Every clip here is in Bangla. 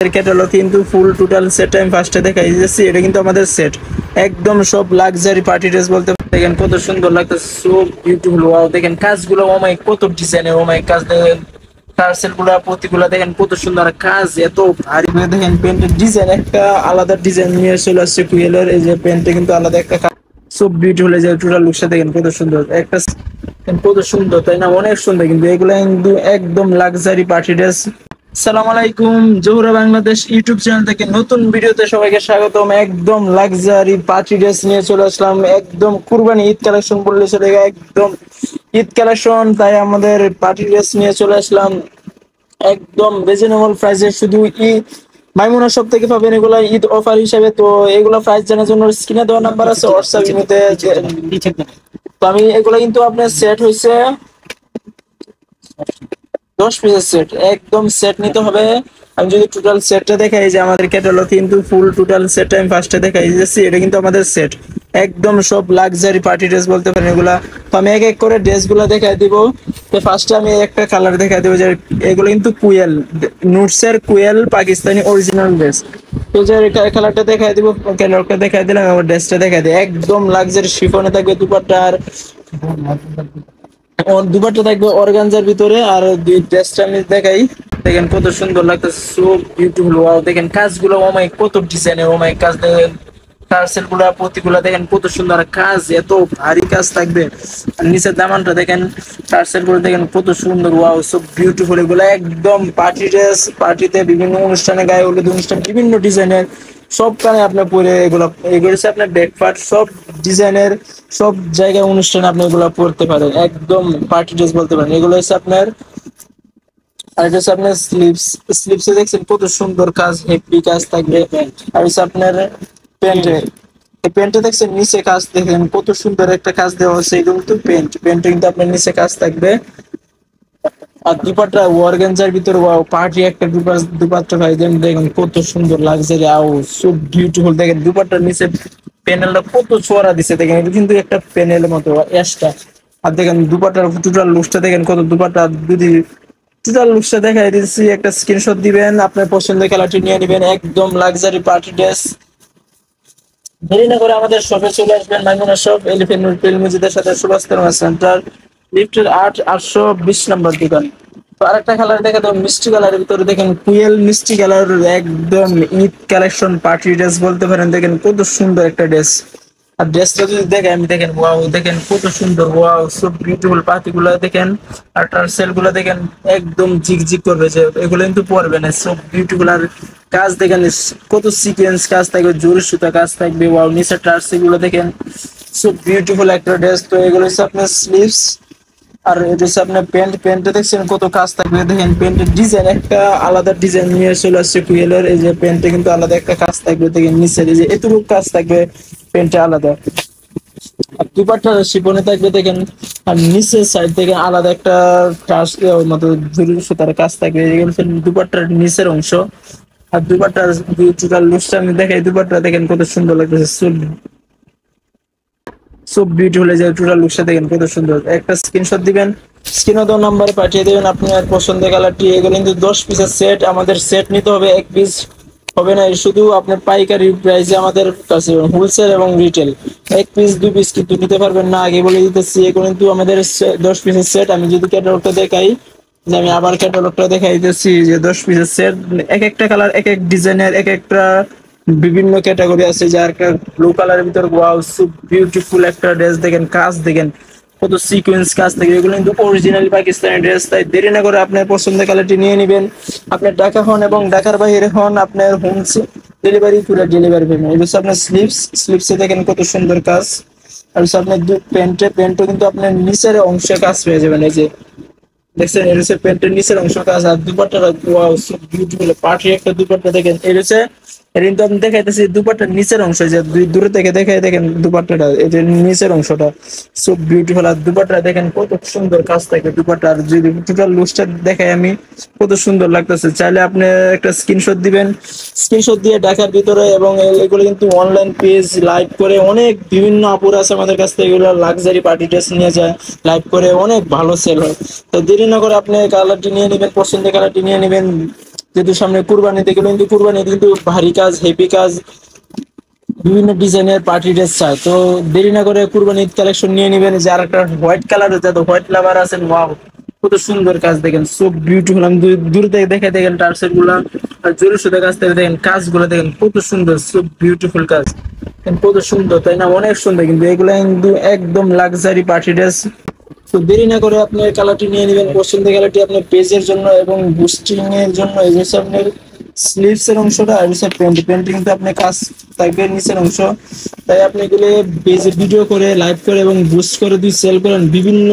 ক্যাটালগ কিন্তু ফুল টোটাল সেট আমি ফার্স্টে দেখাই দিয়েছি। এটা কিন্তু আমাদের সেট একদম সব লাক্সারি পার্টি ড্রেস বলতে দেখেন কত সুন্দর লাগতেছে, সো বিউটিফুল। ওয়াও দেখেন কাজগুলো, ও মাই কত ডিজাইনের, ও মাই কাজ দেখেন, টার্সেল গুলা প্রতিগুলা দেখেন কত সুন্দর কাজ, এত ভারী করে দেখেন প্যান্টের ডিজাইন একটা আলাদা ডিজাইন নিয়ে চলে আসছে কুয়েলের। এই যে প্যান্টে কিন্তু আলাদা একটা কাজ, সো বিউটিফুল। এই যে টোটাল লুকটা দেখেন কত সুন্দর একটা, কত সুন্দর তাই না, অনেক সুন্দর। কিন্তু এগুলো কিন্তু একদম লাক্সারি পার্টি ড্রেস। সালাম আলাইকুম, জহুরা বাংলাদেশ ইউটিউব চ্যানেল থেকে নতুন ভিডিওতে সবাইকে স্বাগতম। একদম লাক্সারি পার্টি ড্রেস নিয়ে চলে আসলাম, একদম কুরবানি ঈদ কালেকশন বললে চলে, একদম ঈদ কালেকশন। তাই আমাদের পার্টি ড্রেস নিয়ে চলে আসলাম একদম রিজনেবল প্রাইসে। শুধু মাইমুনা শপ থেকে পাবেন এগুলা ঈদ অফার হিসেবে। তো এগুলা প্রাইস জানার জন্য স্ক্রিনে দেওয়া নাম্বার আছে হোয়াটসঅ্যাপ ইমোতে। তো আমি এগুলা কিন্তু আপনার সেট হয়েছে 10 পিসের সেট, একদম সেট নিতে হবে। আমি যদি টোটাল সেটটা দেখাই, যে আমাদের ক্যাটালগ কিন্তু ফুল টোটাল সেটটা আমি ফার্স্টে দেখাই দিয়েছি। এটা কিন্তু আমাদের সেট একদম সব লাক্সারি পার্টি ড্রেস বলতে পারেন এগুলা। তো আমি এক এক করে ড্রেসগুলো দেখাই দিব। তো ফার্স্টে আমি একটা কালার দেখাই দেবো, যে এগুলো কিন্তু কুয়েল নুটসের কুয়েল পাকিস্তানি অরিজিনাল ড্রেস। তো যে কালারটা দেখাই দিব, ক্যাটালগটা দেখাই দিলাম, আমার ড্রেসটা দেখাই দিই। একদম লাক্সারি শিফনে থাকবে দুপাট্টা, আর দুপাট্টা থাকবে অর্গানজার ভিতরে। আর দুই ড্রেসটা আমি দেখাই, দেখেন কত সুন্দর লাগতেছে, সো বিউটিফুল। ওয়াও দেখেন কাজগুলো, ও মাই কত ডিজাইনের, ও মাই কাজ দেখেন, টার্সেল গুলা প্রতিগুলা দেখেন কত সুন্দর কাজ, এত ভারী কাজ থাকবে। আর নিচের দামানটা দেখেন, টার্সেল গুলো দেখেন কত সুন্দর। Wow so beautiful. এগুলো একদম পার্টি ড্রেস, পার্টিতে বিভিন্ন অনুষ্ঠানে, গায়ে হলুদ অনুষ্ঠান, বিভিন্ন ডিজাইনের সব কানে আপনার পরে এগুলো, এগুলো হচ্ছে আপনার ব্যাকপার্ট, সব ডিজাইনের সব জায়গায় অনুষ্ঠানে আপনি এগুলো পড়তে পারেন, একদম পার্টি ড্রেস বলতে পারেন। এগুলো হচ্ছে আপনার, আর এটা হচ্ছে আপনার স্লিভস, স্লিভসে দেখছেন কত সুন্দর কাজ, হেভি কাজ থাকবে। আর হচ্ছে আপনার প্যান্টে, এই প্যান্টে দেখছেন নিচে কাজ, দেখেন কত সুন্দর একটা কাজ দেওয়া হচ্ছে। এগুলো কিন্তু প্যান্ট, প্যান্টে কিন্তু আপনার নিচে কাজ থাকবে। আর দুপাট্টা অর্গানজার ভিতরে, ওয়াও পার্টি একটা দুপাট্টা ভাই দেখেন কত সুন্দর লাক্সারি, আও সো বিউটিফুল। দেখেন দুপাট্টার নিচে প্যানেলটা কত চওড়া দিছে, দেখেন এটা কিন্তু একটা প্যানেলের মতো এক্সট্রা। আর দেখেন দুপাট্টার টোটাল লুকটা দেখেন কত, দুপাট্টা যদি টোটাল লুকটা দেখাই দিচ্ছি, একটা স্ক্রিনশট দিবেন, আপনার পছন্দের কালারটি নিয়ে নেবেন। একদম লাক্সারি পার্টি ড্রেস। দেরি না করে আমাদের শপে চলে আসবেন, মাইমুনা শপ, এলিফ্যান্ট রোড পেল মসজিদের সাথে সুভাষ সেন্টার, লিফটের 820 নম্বর দোকান। তো আরেকটা কালার দেখা দাও, মিষ্টি কালারের ভিতরে দেখেন কুয়েল মিষ্টি কালার, একদম ঈদ কালেকশন পার্টি ড্রেস বলতে পারেন। দেখেন কত সুন্দর একটা ড্রেস। আর ড্রেসটা যদি দেখেন, আমি দেখেন ওয়াও দেখেন কত সুন্দর, ওয়াও সব বিউটিফুল। পাতিগুলো দেখেন আর টার্সেল গুলো দেখেন একদম ঝিকঝিক করবে, যে এগুলো কিন্তু পরবে না, সব বিউটিফুল। আর কাজ দেখেন কত সিকোয়েন্স কাজ থাকবে, জোর সুতা কাজ থাকবে। ওয়াও নিচের টার্সেল গুলো দেখেন সব বিউটিফুল একটা ড্রেস। তো এগুলো হচ্ছে আপনার স্লিভস, আর এটা হচ্ছে আপনার প্যান্ট, প্যান্টে দেখছেন কত কাজ থাকবে। দেখেন প্যান্টের ডিজাইন একটা আলাদা ডিজাইন নিয়ে চলে আসছে কুয়েলের। এই যে প্যান্টে কিন্তু আলাদা একটা কাজ থাকবে, দেখেন নিচের এই যে এতটুকু কাজ থাকবে প্যান্টে আলাদা। আর দুপাট্টা শিপনে থাকবে দেখেন, আর নিচের সাইড থেকে আলাদা একটা টাচ মতো জরি সুতার কাজ থাকবে। দুপাট্টার নিচের অংশ। আর দুপাট্টার টোটাল লুকটা আমি দেখাই, দুপাট্টা দেখেন কত সুন্দর লাগতেছে, সব বিউটিফুল। এই যে টোটাল লুকটা দেখেন কত সুন্দর। একটা স্ক্রিনশট দিবেন, স্ক্রিনে দেওয়া নাম্বারে পাঠিয়ে দেবেন আপনার পছন্দের কালারটি। এগুলো কিন্তু 10 পিসের সেট, আমাদের সেট নিতে হবে, এক পিস হবে না। শুধু আপনার পাইকারি প্রাইসে আমাদের কাছে হোলসেল এবং রিটেল, এক পিস 2 পিস কিন্তু নিতে পারবেন না, আগে বলে দিতেছি। এগুলো কিন্তু আমাদের 10 পিসের সেট। আমি যদি ক্যাটালগটা দেখাই, যে আমি আবার ক্যাটালগটা দেখাই দিতেছি, যে 10 পিসের সেট, এক একটা কালার, এক এক ডিজাইনের, এক একটা বিভিন্ন ক্যাটাগরি আছে। যার ব্লু কালারের ভিতর, ওয়াও সো বিউটিফুল একটা ড্রেস। দেখেন কাজ দেখেন কত সিকোয়েন্স কাজ থাকে, এগুলো কিন্তু অরিজিনাল পাকিস্তানি ড্রেস। তাই দেরি না করে আপনার পছন্দের কালারটি নিয়ে নেবেন। আপনার ঢাকা হন এবং ঢাকার বাইরে হন, আপনার হোম ডেলিভারি পুরো ডেলিভারি পেমেন্ট। এটা হচ্ছে আপনার স্লিভস, স্লিভসে দেখেন কত সুন্দর কাজ। আর হচ্ছে আপনার প্যান্টে, প্যান্টও কিন্তু আপনার নিচের অংশে কাজ পেয়ে যাবেন। এই যে দেখছেন, এটা হচ্ছে প্যান্টের নিচের অংশ কাজ। আর দুপাট্টাটা ওয়াও সো বিউটিফুল, পার্টি একটা দুপাট্টা দেখেন। এটা হচ্ছে, এটা কিন্তু আমি দেখাইতেছি দুপাট্টার নিচের অংশ, যে দূরে থেকে দেখাই দেখেন দুপাট্টাটা, এটা নিচের অংশটা সো বিউটিফুল। আর দুপাট্টা দেখেন কত সুন্দর কাজ থাকে দুপাট্টা। আর যদি টোটাল লুকটা দেখাই আমি, কত সুন্দর লাগতেছে। চাইলে আপনি একটা স্ক্রিনশট দিবেন, স্ক্রিনশট দিয়ে ঢাকার ভিতরে, এবং এগুলো কিন্তু অনলাইন পেজ লাইভ করে অনেক বিভিন্ন আপুর আছে আমাদের কাছ থেকে, এগুলো লাক্সারি পার্টি ড্রেস নিয়ে যায় লাইভ করে, অনেক ভালো সেল হয়। তো দেরি না করে আপনি কালারটি নিয়ে নেবেন, পছন্দের কালারটি নিয়ে নেবেন। যেহেতু সামনে কুরবানিতে গেলে কিন্তু কুরবানিতে কিন্তু ভারী কাজ, হেভি কাজ, বিভিন্ন ডিজাইনের পার্টি ড্রেস চায়। তো দেরি না করে কুরবানি ঈদ কালেকশন নিয়ে নিবেন। যে আর একটা হোয়াইট কালার, যাতে হোয়াইট লাভার আছেন, ওয়াও কত সুন্দর কাজ দেখেন, সো বিউটিফুল। আমি দূর থেকে দেখে দেখেন টার্সেল গুলা, আর জোরে সোজা কাজ থেকে দেখেন কাজগুলো দেখেন কত সুন্দর, সো বিউটিফুল কাজ দেখেন কত সুন্দর, তাই না? অনেক সুন্দর, কিন্তু এগুলো কিন্তু একদম লাক্সারি পার্টি ড্রেস। তো দেরি না করে আপনি কালারটি নিয়ে নেবেন, পছন্দের কালারটি আপনার পেজের জন্য এবং বুস্টিং এর জন্য। এই যে আপনার স্লিভস এর অংশটা, আর হচ্ছে প্যান্ট কিন্তু আপনি কাজ থাকবে নিচের অংশ। তাই আপনি এগুলো পেজে ভিডিও করে, লাইভ করে এবং বুস্ট করে দিয়ে সেল করেন বিভিন্ন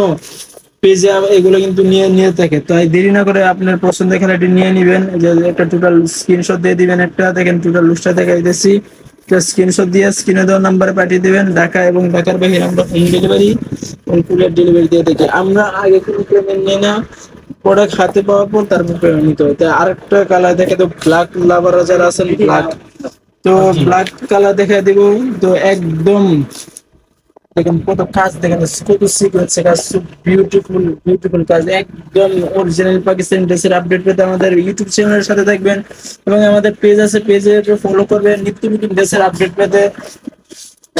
পেজে, এগুলো কিন্তু নিয়ে নিয়ে থাকে। তাই দেরি না করে আপনার পছন্দের খেলাটি নিয়ে নেবেন। যে একটা টোটাল স্ক্রিনশট দিয়ে দিবেন, একটা দেখেন টোটাল লুকটা দেখাই দিয়েছি, স্ক্রিনশট দিয়ে স্ক্রিনে দেওয়া নাম্বারে পাঠিয়ে দিবেন। ঢাকা এবং ঢাকার বাইরে আমরা হোম ডেলিভারি এবং কুরিয়ার ডেলিভারি দিয়ে থাকি। আমরা আগে কোনো পেমেন্ট নিই না, প্রোডাক্ট হাতে পাওয়ার পর তারপর পেমেন্ট নিতে হয়। তাই আরেকটা কালার দেখে, তো ব্ল্যাক লাভার যারা আছেন, ব্ল্যাক, তো ব্ল্যাক কালার দেখে দিব। তো একদম দেখেন কত কাজ, দেখেন কত সিকোয়েন্সে কাজ, বিউটিফুল বিউটিফুল কাজ, একদম অরিজিনাল পাকিস্তানি ড্রেসের আপডেট পেতে আমাদের ইউটিউব চ্যানেলের সাথে থাকবেন এবং আমাদের পেজ আছে, পেজে ফলো করবেন। নিত্য নতুন ড্রেসের আপডেট পেতে,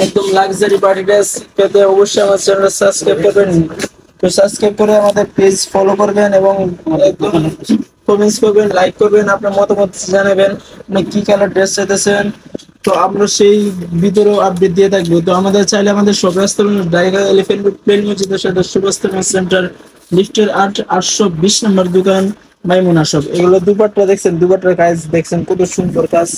একদম লাক্সারি পার্টি ড্রেস পেতে অবশ্যই আমার চ্যানেল সাবস্ক্রাইব করবেন। তো সাবস্ক্রাইব করে আমাদের পেজ ফলো করবেন এবং একদম কমেন্টস করবেন, লাইক করবেন, আপনার মতামত জানাবেন আপনি কি কালার ড্রেস চাইতেছেন। তো আমরা সেই ভিতরেও আপডেট দিয়ে থাকবো। তো আমাদের চাইলে আমাদের শপে আসতে পারেন, ঢাকা এলিফ্যান্ট রোড প্লেন মসজিদের সাথে সুভাষ সেন্টার, লিফটের 820 নম্বর দোকান, মাইমুনা শপ। এগুলো দুপাট্টা দেখছেন, দুপাট্টার কাজ দেখছেন কত সুন্দর কাজ,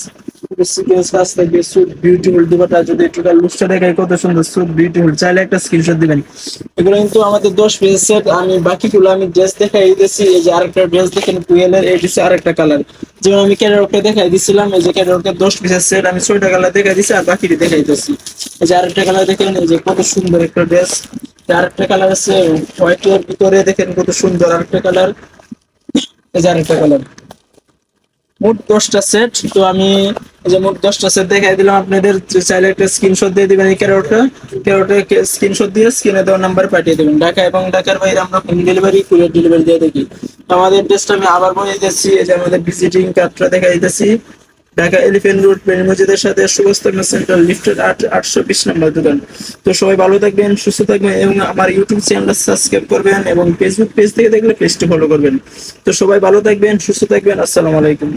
সিকোয়েন্স কাজ থাকবে, সুট বিউটিফুল দুপাট্টা। যদি টোটাল লুকটা দেখাই কত সুন্দর, সুট বিউটিফুল, চাইলে একটা স্ক্রিনশট দিবেন। এগুলো কিন্তু আমাদের 10 পিস সেট। আমি বাকিগুলো আমি ড্রেস দেখাই দিয়েছি। এই যে আরেকটা ড্রেস দেখেন টুয়েলের, এই হচ্ছে আরেকটা কালার, যেমন আমি ক্যাটালগটা দেখাই দিছিলাম। এই যে ক্যাটালগটা 10 পিসের সেট, আমি 6টা কালার দেখাই দিছি আর বাকিটি দেখাই দিয়েছি। এই যে আরেকটা কালার দেখেন, এই যে কত সুন্দর একটা ড্রেস। আরেকটা কালার আছে হোয়াইটের ভিতরে, দেখেন কত সুন্দর আরেকটা কালার। এই যে আরেকটা কালার, মোট 10টা সেট। তো আমি এই যে মোট 10টা সেট দেখাই দিলাম আপনাদের। চাইলে একটা স্ক্রিনশট দিয়ে দিবেন এই ক্যারোটা স্ক্রিনশট দিয়ে স্ক্রিনে দেওয়া নাম্বার পাঠিয়ে দেবেন। ঢাকা এবং ঢাকার বাইরে আমরা হোম ডেলিভারি, কুরিয়ার ডেলিভারি দিয়ে থাকি। আমাদের ড্রেসটা আমি আবার বলে দিচ্ছি, এই যে আমাদের ভিজিটিং কার্ডটা দেখাই দিতেছি। ঢাকা এলিফ্যান্ট রোড প্লেন মসজিদের সাথে সুভাষ সেন্টার, লিফটের 820 নম্বর দোকান। তো সবাই ভালো থাকবেন, সুস্থ থাকবেন এবং আমার ইউটিউব চ্যানেলটা সাবস্ক্রাইব করবেন এবং ফেসবুক পেজ থেকে দেখলে পেজটি ফলো করবেন। তো সবাই ভালো থাকবেন, সুস্থ থাকবেন, আসসালামু আলাইকুম।